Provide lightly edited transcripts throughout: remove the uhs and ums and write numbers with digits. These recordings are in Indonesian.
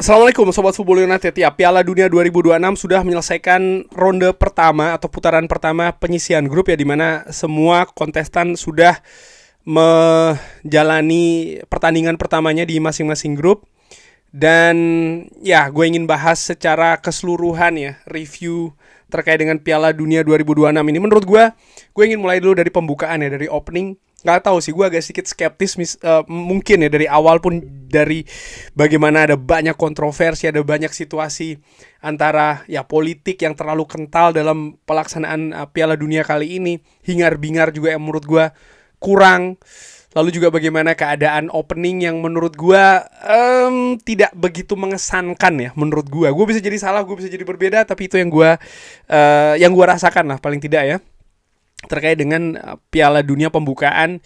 Assalamualaikum Sobat Football United. Ya, Piala Dunia 2026 sudah menyelesaikan ronde pertama atau putaran pertama penyisian grup ya, dimana semua kontestan sudah menjalani pertandingan pertamanya di masing-masing grup. Dan ya, gue ingin bahas secara keseluruhan ya, review terkait dengan Piala Dunia 2026 ini. Menurut gue ingin mulai dulu dari pembukaan ya, dari opening. Gak tahu sih, gue agak sedikit skeptis mungkin ya dari awal pun, dari bagaimana ada banyak kontroversi, ada banyak situasi antara ya politik yang terlalu kental dalam pelaksanaan Piala Dunia kali ini, hingar-bingar juga yang menurut gue kurang. Lalu juga bagaimana keadaan opening yang menurut gue tidak begitu mengesankan ya menurut gue. Gue bisa jadi salah, gue bisa jadi berbeda, tapi itu yang gue rasakan lah paling tidak ya, terkait dengan Piala Dunia pembukaan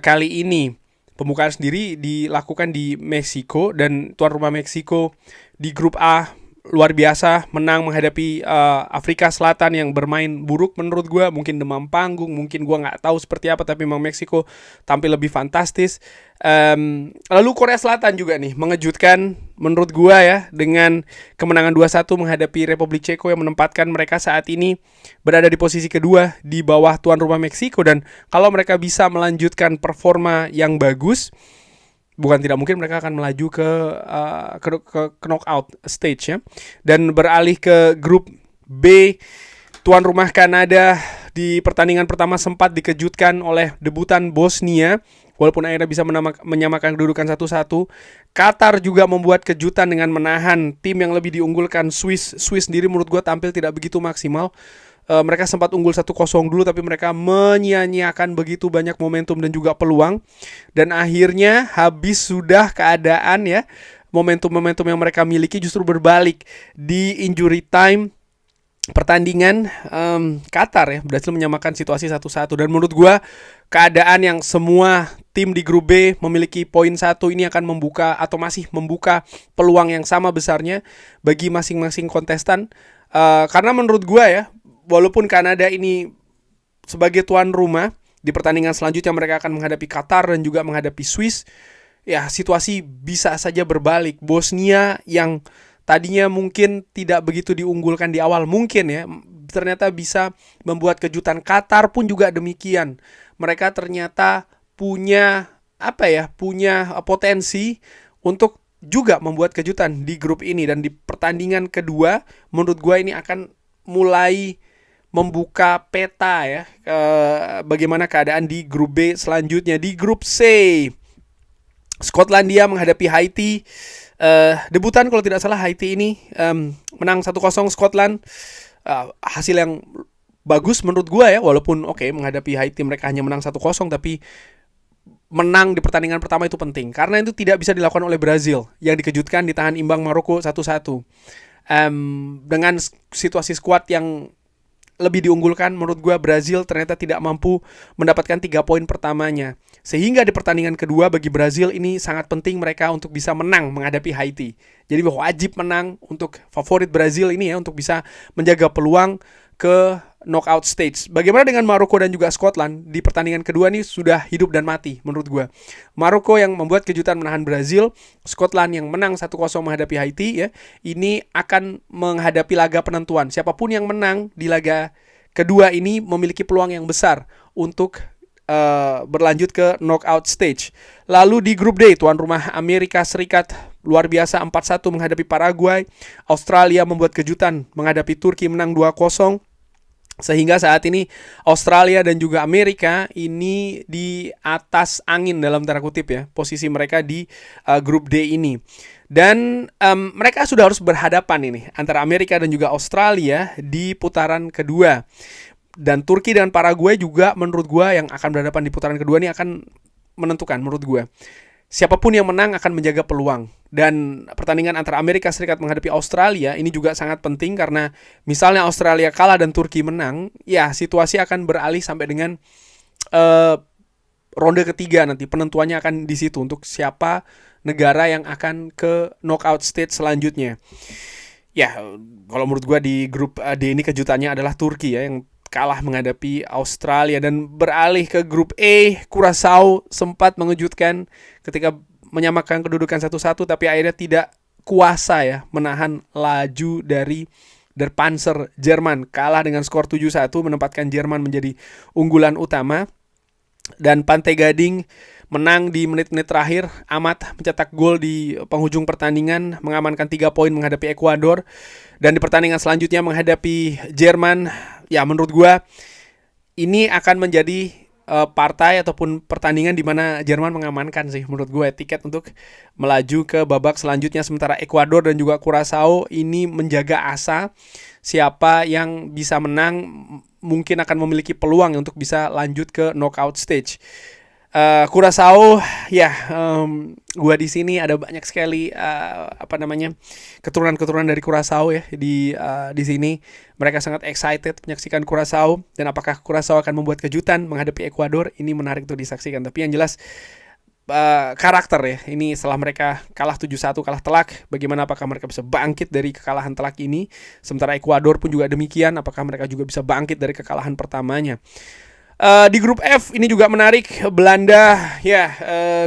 kali ini. Pembukaan sendiri dilakukan di Meksiko, dan tuan rumah Meksiko di grup A luar biasa, menang menghadapi Afrika Selatan yang bermain buruk menurut gue. Mungkin demam panggung, mungkin gue gak tahu seperti apa, tapi memang Meksiko tampil lebih fantastis. Lalu Korea Selatan juga nih mengejutkan menurut gue ya, dengan kemenangan 2-1 menghadapi Republik Ceko yang menempatkan mereka saat ini berada di posisi kedua di bawah tuan rumah Meksiko. Dan kalau mereka bisa melanjutkan performa yang bagus, bukan tidak mungkin mereka akan melaju ke knockout stage ya. Dan beralih ke grup B, tuan rumah Kanada di pertandingan pertama sempat dikejutkan oleh debutan Bosnia, walaupun akhirnya bisa menyamakan kedudukan 1-1. Qatar juga membuat kejutan dengan menahan tim yang lebih diunggulkan, Swiss sendiri menurut gue tampil tidak begitu maksimal. Mereka sempat unggul 1-0 dulu, tapi mereka menyia-nyiakan begitu banyak momentum dan juga peluang. Dan akhirnya habis sudah keadaan ya, momentum-momentum yang mereka miliki justru berbalik. Di injury time pertandingan, Qatar ya berhasil menyamakan situasi 1-1. Dan menurut gue keadaan yang semua tim di grup B memiliki poin 1 ini akan membuka atau masih membuka peluang yang sama besarnya bagi masing-masing kontestan. Karena menurut gue ya, walaupun Kanada ini sebagai tuan rumah, di pertandingan selanjutnya mereka akan menghadapi Qatar dan juga menghadapi Swiss, ya situasi bisa saja berbalik. Bosnia yang tadinya mungkin tidak begitu diunggulkan di awal, mungkin ya, ternyata bisa membuat kejutan. Qatar pun juga demikian. Mereka ternyata punya punya potensi untuk juga membuat kejutan di grup ini. Dan di pertandingan kedua menurut gue ini akan mulai membuka peta ya, bagaimana keadaan di grup B selanjutnya. Di grup C, Skotlandia menghadapi Haiti. Debutan kalau tidak salah Haiti ini menang 1-0 Skotland. Hasil yang bagus menurut gue ya, walaupun menghadapi Haiti mereka hanya menang 1-0, tapi menang di pertandingan pertama itu penting, karena itu tidak bisa dilakukan oleh Brazil yang dikejutkan ditahan imbang Maroko 1-1. Dengan situasi skuad yang lebih diunggulkan, menurut gue Brazil ternyata tidak mampu mendapatkan 3 poin pertamanya. Sehingga di pertandingan kedua bagi Brazil ini sangat penting mereka untuk bisa menang menghadapi Haiti. Jadi wajib menang untuk favorit Brazil ini ya, untuk bisa menjaga peluang ke knockout stage. Bagaimana dengan Maroko dan juga Scotland? Di pertandingan kedua ini sudah hidup dan mati menurut gue. Maroko yang membuat kejutan menahan Brazil, Scotland yang menang 1-0 menghadapi Haiti ya. Ini akan menghadapi laga penentuan. Siapapun yang menang di laga kedua ini memiliki peluang yang besar untuk berlanjut ke knockout stage. Lalu di grup D, tuan rumah Amerika Serikat luar biasa 4-1 menghadapi Paraguay. Australia membuat kejutan menghadapi Turki, menang 2-0. Sehingga saat ini Australia dan juga Amerika ini di atas angin dalam tanda kutip ya, posisi mereka di grup D ini. Dan mereka sudah harus berhadapan ini antara Amerika dan juga Australia di putaran kedua. Dan Turki dan Paraguay juga menurut gue yang akan berhadapan di putaran kedua ini akan menentukan menurut gue. Siapapun yang menang akan menjaga peluang. Dan pertandingan antara Amerika Serikat menghadapi Australia ini juga sangat penting, karena misalnya Australia kalah dan Turki menang, ya situasi akan beralih sampai dengan ronde ketiga nanti. Penentuannya akan di situ untuk siapa negara yang akan ke knockout stage selanjutnya. Ya, kalau menurut gue di grup D ini kejutannya adalah Turki ya, yang kalah menghadapi Australia. Dan beralih ke grup E, Curaçao sempat mengejutkan ketika menyamakan kedudukan 1-1, tapi akhirnya tidak kuasa ya menahan laju dari Der Panzer Jerman, kalah dengan skor 7-1 menempatkan Jerman menjadi unggulan utama. Dan Pantai Gading menang di menit-menit terakhir. Amat mencetak gol di penghujung pertandingan, mengamankan 3 poin menghadapi Ekuador. Dan di pertandingan selanjutnya menghadapi Jerman, ya menurut gua ini akan menjadi partai ataupun pertandingan di mana Jerman mengamankan sih menurut gue tiket untuk melaju ke babak selanjutnya, sementara Ekuador dan juga Curaçao ini menjaga asa siapa yang bisa menang mungkin akan memiliki peluang untuk bisa lanjut ke knockout stage. Curaçao ya, gua di sini ada banyak sekali keturunan dari Curaçao ya di sini. Mereka sangat excited menyaksikan Curaçao, dan apakah Curaçao akan membuat kejutan menghadapi Ekuador, ini menarik untuk disaksikan. Tapi yang jelas karakter ya, ini setelah mereka kalah 7-1, kalah telak, bagaimana apakah mereka bisa bangkit dari kekalahan telak ini, sementara Ekuador pun juga demikian, apakah mereka juga bisa bangkit dari kekalahan pertamanya. Di grup F ini juga menarik. Belanda ya,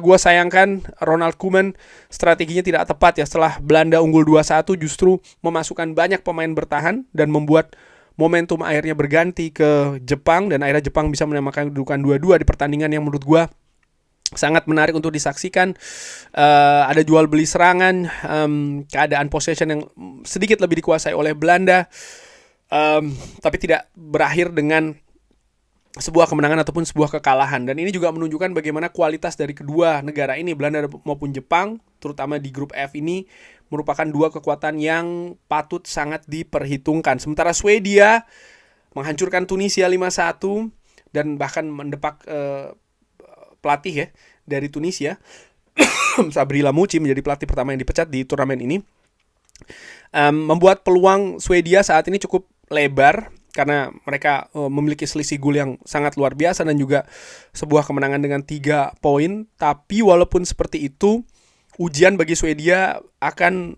gue sayangkan Ronald Koeman strateginya tidak tepat ya. Setelah Belanda unggul 2-1 justru memasukkan banyak pemain bertahan dan membuat momentum akhirnya berganti ke Jepang, dan akhirnya Jepang bisa menyamakan kedudukan 2-2 di pertandingan yang menurut gue sangat menarik untuk disaksikan. Ada jual beli serangan, keadaan possession yang sedikit lebih dikuasai oleh Belanda, tapi tidak berakhir dengan sebuah kemenangan ataupun sebuah kekalahan. Dan ini juga menunjukkan bagaimana kualitas dari kedua negara ini, Belanda maupun Jepang, terutama di grup F ini, merupakan dua kekuatan yang patut sangat diperhitungkan. Sementara Swedia menghancurkan Tunisia 5-1 dan bahkan mendepak pelatih ya dari Tunisia, Sabri Lamouchi, menjadi pelatih pertama yang dipecat di turnamen ini. Membuat peluang Swedia saat ini cukup lebar karena mereka memiliki selisih gol yang sangat luar biasa dan juga sebuah kemenangan dengan 3 poin. Tapi walaupun seperti itu, ujian bagi Swedia akan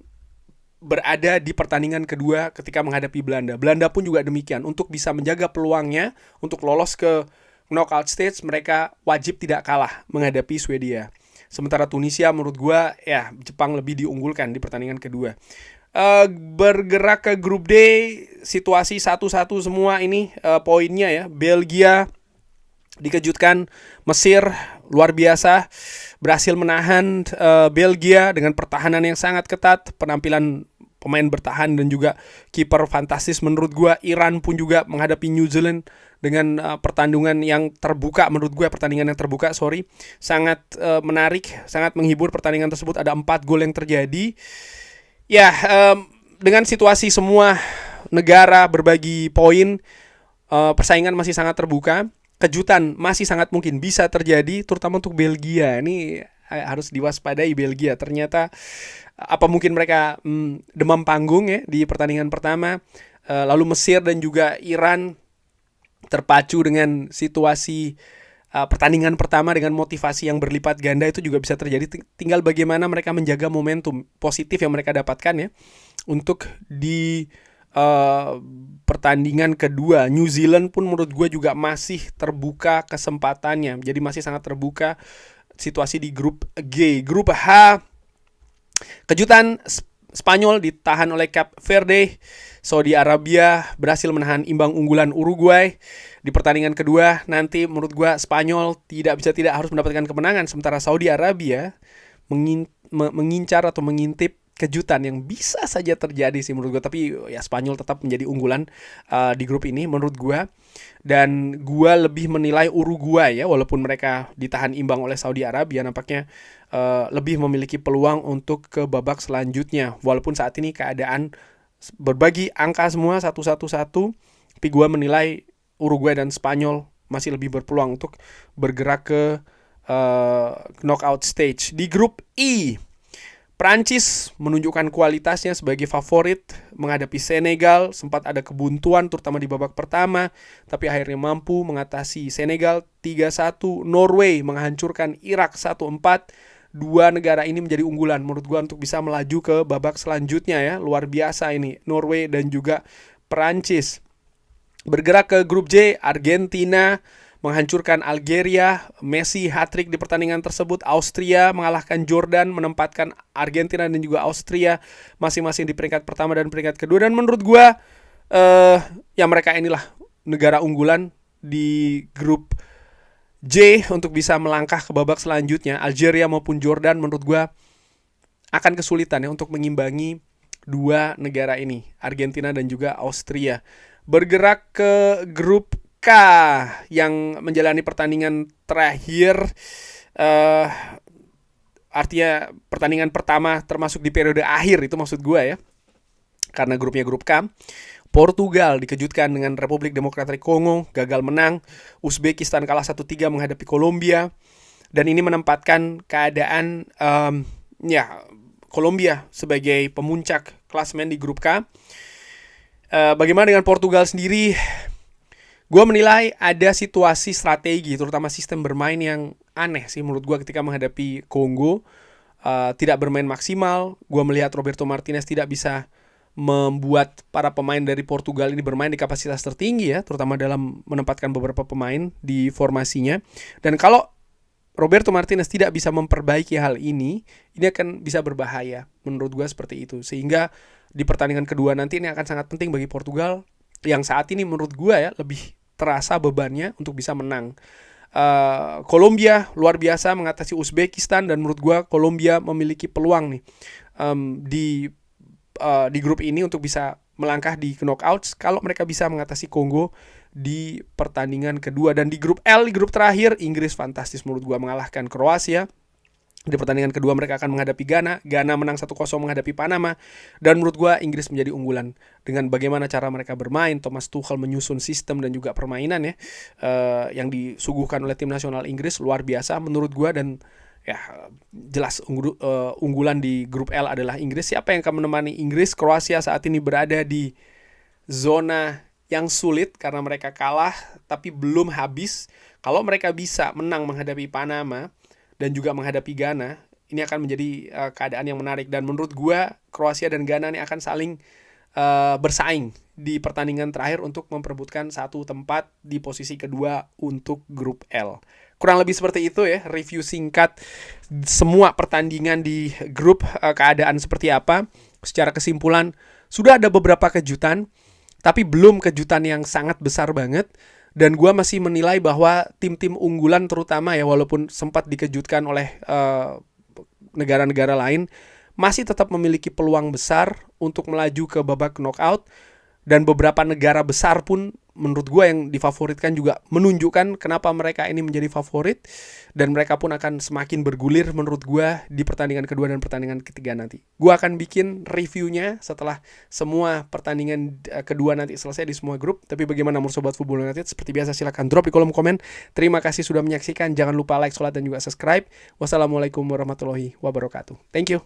berada di pertandingan kedua ketika menghadapi Belanda. Belanda pun juga demikian. Untuk bisa menjaga peluangnya untuk lolos ke knockout stage, mereka wajib tidak kalah menghadapi Swedia. Sementara Tunisia menurut gue ya, Jepang lebih diunggulkan di pertandingan kedua. Bergerak ke grup D, situasi 1-1 semua ini poinnya ya. Belgia dikejutkan Mesir luar biasa, berhasil menahan Belgia dengan pertahanan yang sangat ketat, penampilan pemain bertahan dan juga kiper fantastis menurut gue. Iran pun juga menghadapi New Zealand dengan pertandingan yang terbuka, menurut gue pertandingan yang terbuka, sangat menarik, sangat menghibur. Pertandingan tersebut ada 4 gol yang terjadi. Ya, dengan situasi semua negara berbagi poin, persaingan masih sangat terbuka. Kejutan masih sangat mungkin bisa terjadi, terutama untuk Belgia. Ini harus diwaspadai Belgia. Ternyata apa mungkin mereka demam panggung ya di pertandingan pertama. Lalu Mesir dan juga Iran terpacu dengan situasi pertandingan pertama dengan motivasi yang berlipat ganda, itu juga bisa terjadi. Tinggal bagaimana mereka menjaga momentum positif yang mereka dapatkan ya untuk di pertandingan kedua. New Zealand pun menurut gue juga masih terbuka kesempatannya, jadi masih sangat terbuka situasi di grup G. Grup H, kejutan Spanyol ditahan oleh Cape Verde. Saudi Arabia berhasil menahan imbang unggulan Uruguay. Di pertandingan kedua nanti menurut gue Spanyol tidak harus mendapatkan kemenangan, sementara Saudi Arabia mengincar atau mengintip kejutan yang bisa saja terjadi sih menurut gue. Tapi ya Spanyol tetap menjadi unggulan di grup ini menurut gue. Dan gue lebih menilai Uruguay ya, walaupun mereka ditahan imbang oleh Saudi Arabia, nampaknya lebih memiliki peluang untuk ke babak selanjutnya. Walaupun saat ini keadaan berbagi angka semua 1-1, tapi gue menilai Uruguay dan Spanyol masih lebih berpeluang untuk bergerak ke knockout stage. Di grup E, Prancis menunjukkan kualitasnya sebagai favorit menghadapi Senegal. Sempat ada kebuntuan terutama di babak pertama, tapi akhirnya mampu mengatasi Senegal 3-1. Norway menghancurkan Irak 1-4. Dua negara ini menjadi unggulan menurut gua untuk bisa melaju ke babak selanjutnya ya. Luar biasa ini Norway dan juga Prancis. Bergerak ke grup J, Argentina menghancurkan Algeria, Messi hat-trick di pertandingan tersebut. Austria mengalahkan Jordan, menempatkan Argentina dan juga Austria masing-masing di peringkat pertama dan peringkat kedua. Dan menurut gue ya mereka inilah negara unggulan di grup J untuk bisa melangkah ke babak selanjutnya. Algeria maupun Jordan menurut gue akan kesulitan ya untuk mengimbangi dua negara ini, Argentina dan juga Austria. Bergerak ke grup K yang menjalani pertandingan terakhir, artinya pertandingan pertama termasuk di periode akhir, itu maksud gue ya, karena grupnya grup K. Portugal dikejutkan dengan Republik Demokratik Kongo, gagal menang. Uzbekistan kalah 1-3 menghadapi Kolombia. Dan ini menempatkan keadaan Kolombia sebagai pemuncak klasemen di grup K. Bagaimana dengan Portugal sendiri? Gue menilai ada situasi strategi, terutama sistem bermain yang aneh sih menurut gue ketika menghadapi Kongo. Tidak bermain maksimal. Gue melihat Roberto Martinez tidak bisa membuat para pemain dari Portugal ini bermain di kapasitas tertinggi ya, terutama dalam menempatkan beberapa pemain di formasinya. Dan kalau Roberto Martinez tidak bisa memperbaiki hal ini akan bisa berbahaya menurut gue seperti itu. Sehingga di pertandingan kedua nanti ini akan sangat penting bagi Portugal yang saat ini menurut gue ya lebih terasa bebannya untuk bisa menang. Kolombia luar biasa mengatasi Uzbekistan dan menurut gue Kolombia memiliki peluang nih di grup ini untuk bisa melangkah di knockouts kalau mereka bisa mengatasi Kongo di pertandingan kedua. Dan di grup L, di grup terakhir, Inggris fantastis menurut gua mengalahkan Kroasia. Di pertandingan kedua mereka akan menghadapi Ghana. Ghana menang 1-0 menghadapi Panama. Dan menurut gua Inggris menjadi unggulan dengan bagaimana cara mereka bermain. Thomas Tuchel menyusun sistem dan juga permainan ya yang disuguhkan oleh tim nasional Inggris luar biasa menurut gua. Dan ya jelas unggulan di grup L adalah Inggris. Siapa yang akan menemani Inggris? Kroasia saat ini berada di zona yang sulit karena mereka kalah tapi belum habis. Kalau mereka bisa menang menghadapi Panama dan juga menghadapi Ghana, ini akan menjadi keadaan yang menarik. Dan menurut gua Kroasia dan Ghana ini akan saling bersaing di pertandingan terakhir untuk memperebutkan satu tempat di posisi kedua untuk grup L. Kurang lebih seperti itu ya, review singkat semua pertandingan di grup, keadaan seperti apa. Secara kesimpulan, sudah ada beberapa kejutan, tapi belum kejutan yang sangat besar banget. Dan gue masih menilai bahwa tim-tim unggulan terutama ya, walaupun sempat dikejutkan oleh negara-negara lain, masih tetap memiliki peluang besar untuk melaju ke babak knockout. Dan beberapa negara besar pun menurut gue yang difavoritkan juga menunjukkan kenapa mereka ini menjadi favorit. Dan mereka pun akan semakin bergulir menurut gue di pertandingan kedua dan pertandingan ketiga nanti. Gue akan bikin reviewnya setelah semua pertandingan kedua nanti selesai di semua grup. Tapi bagaimana menurut Sobat Football United? Seperti biasa silahkan drop di kolom komen. Terima kasih sudah menyaksikan. Jangan lupa like, share, dan juga subscribe. Wassalamualaikum warahmatullahi wabarakatuh. Thank you.